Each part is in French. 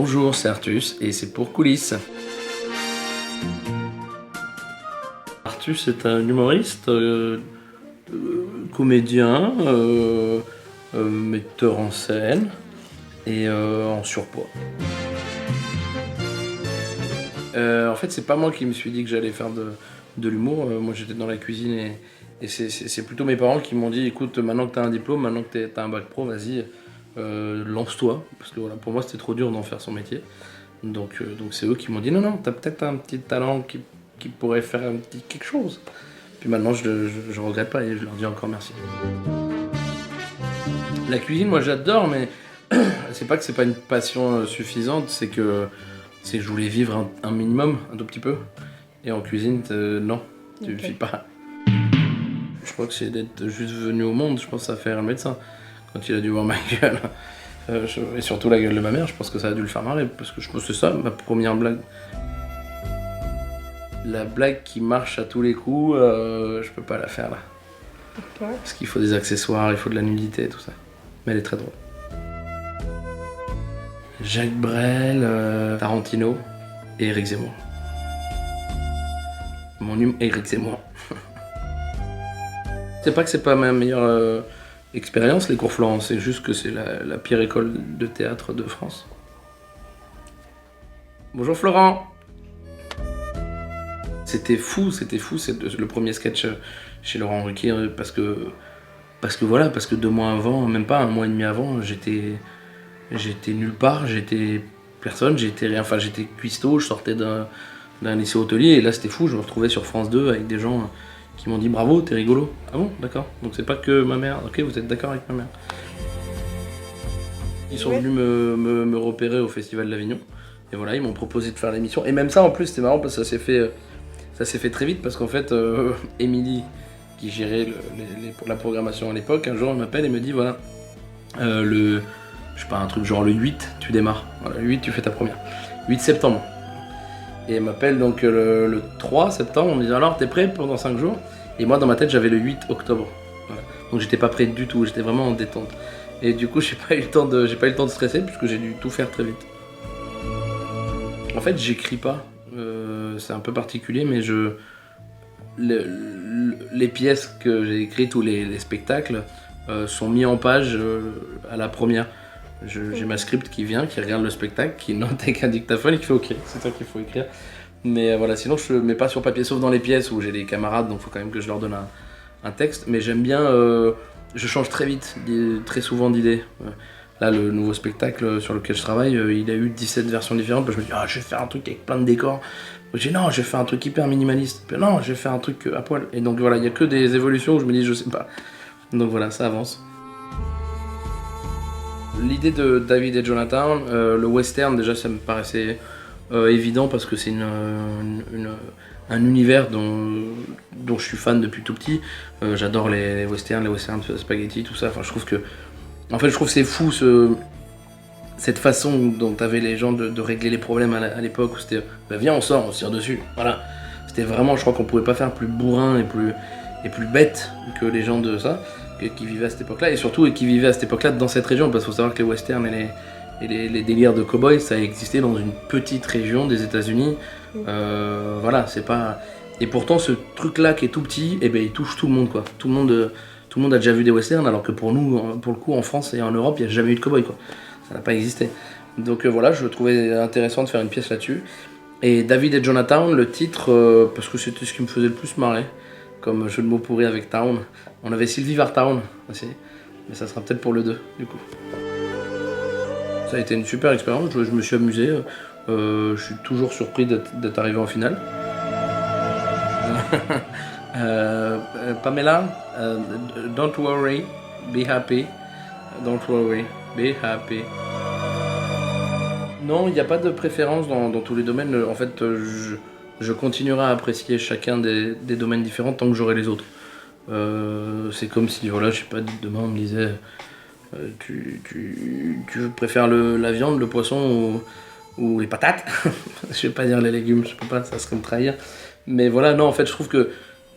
Bonjour, c'est Artus et c'est pour Coulisses. Artus est un humoriste, comédien, metteur en scène et en surpoids. En fait, c'est pas moi qui me suis dit que j'allais faire de l'humour. Moi, j'étais dans la cuisine et c'est plutôt mes parents qui m'ont dit écoute, maintenant que t'as un diplôme, maintenant que t'as un bac pro, vas-y, lance-toi. Parce que voilà, pour moi, c'était trop dur d'en faire son métier. Donc c'est eux qui m'ont dit non, t'as peut-être un petit talent qui pourrait faire un petit quelque chose. Puis maintenant, je regrette pas et je leur dis encore merci. La cuisine, moi, j'adore, mais c'est pas que c'est pas une passion suffisante, c'est que je voulais vivre un minimum, un tout petit peu. Et en cuisine, non, tu vis pas. Je crois que c'est d'être juste venu au monde, je pense que ça fait un médecin. Quand il a dû voir ma gueule, et surtout la gueule de ma mère, je pense que ça a dû le faire marrer, parce que je pense que c'est ça, ma première blague. La blague qui marche à tous les coups, je peux pas la faire là. Pourquoi ? Parce qu'il faut des accessoires, il faut de la nudité et tout ça. Mais elle est très drôle. Jacques Brel, Tarantino et Éric Zemmour. Éric Zemmour. C'est pas que c'est pas ma meilleure expérience, les cours Florent, c'est juste que c'est la pire école de théâtre de France. Bonjour Florent. C'était fou, c'est le premier sketch chez Laurent Ruquier, parce que 2 mois avant, même pas 1 mois et demi avant, j'étais nulle part, j'étais personne, j'étais rien, enfin j'étais cuistot, je sortais d'un lycée hôtelier et là c'était fou, je me retrouvais sur France 2 avec des gens qui m'ont dit bravo, t'es rigolo. Ah bon, d'accord, donc c'est pas que ma mère, ok, vous êtes d'accord avec ma mère. Ils sont venus me repérer au Festival d'Avignon et voilà, ils m'ont proposé de faire l'émission et même ça en plus c'était marrant parce que ça s'est fait très vite parce qu'en fait Émilie qui gérait la programmation à l'époque, un jour elle m'appelle et me dit voilà, je sais pas, un truc genre le 8, tu démarres. Voilà, le 8, tu fais ta première. 8 septembre. Et elle m'appelle donc le 3 septembre, on me dit alors t'es prêt pendant 5 jours? Et moi dans ma tête j'avais le 8 octobre. Voilà. Donc j'étais pas prêt du tout, j'étais vraiment en détente. Et du coup j'ai pas eu le temps de stresser puisque j'ai dû tout faire très vite. En fait j'écris pas, c'est un peu particulier mais les pièces que j'ai écrites ou les spectacles sont mis en page à la première. J'ai ma script qui vient, qui regarde le spectacle, qui note avec un dictaphone et qui fait ok, c'est toi qu'il faut écrire. Mais voilà, sinon je mets pas sur papier, sauf dans les pièces où j'ai des camarades, donc il faut quand même que je leur donne un texte. Mais j'aime bien, je change très vite, très souvent d'idées. Là, le nouveau spectacle sur lequel je travaille, il a eu 17 versions différentes. Je me dis, je vais faire un truc avec plein de décors. Je dis, non, je vais faire un truc hyper minimaliste. Puis, non, je vais faire un truc à poil. Et donc voilà, il n'y a que des évolutions où je me dis, je sais pas. Donc voilà, ça avance. L'idée de David et Jonathan, le western, déjà ça me paraissait évident parce que c'est un univers dont je suis fan depuis tout petit. J'adore les westerns spaghetti, tout ça. Enfin, je trouve que c'est fou cette façon dont avaient les gens de régler les problèmes à l'époque où c'était viens on sort, on se tire dessus. Voilà. C'était vraiment, je crois qu'on pouvait pas faire plus bourrin et plus bête que les gens de ça. Qui vivaient à cette époque-là, et surtout qui vivaient à cette époque-là dans cette région, parce qu'il faut savoir que les westerns et les délires de cow-boys, ça existait dans une petite région des États-Unis. Voilà, c'est pas. Et pourtant, ce truc-là qui est tout petit, il touche tout le monde, quoi. Tout le monde a déjà vu des westerns, alors que pour nous, pour le coup, en France et en Europe, il n'y a jamais eu de cow-boy, quoi. Ça n'a pas existé. Donc voilà, je trouvais intéressant de faire une pièce là-dessus. Et David et Jonathan, le titre, parce que c'était ce qui me faisait le plus marrer, comme jeu de mots pourri avec Town. On avait Sylvie Vartown aussi, mais ça sera peut-être pour le 2 du coup. Ça a été une super expérience, je me suis amusé, je suis toujours surpris d'être arrivé en finale. Pamela, don't worry, be happy. Don't worry, be happy. Non, il n'y a pas de préférence dans tous les domaines. En fait, je continuerai à apprécier chacun des domaines différents tant que j'aurai les autres. C'est comme si, voilà, je sais pas, demain on me disait tu préfères la viande, le poisson ou les patates. Je vais pas dire les légumes, je peux pas, ça serait me trahir. Mais voilà, non, en fait, je trouve que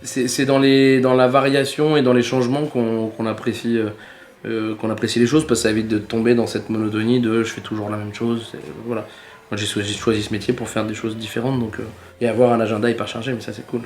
c'est dans la variation et dans les changements qu'on apprécie qu'on apprécie les choses parce que ça évite de tomber dans cette monotonie de je fais toujours la même chose. Voilà. Moi j'ai choisi ce métier pour faire des choses différentes donc, et avoir un agenda hyper chargé, mais ça c'est cool.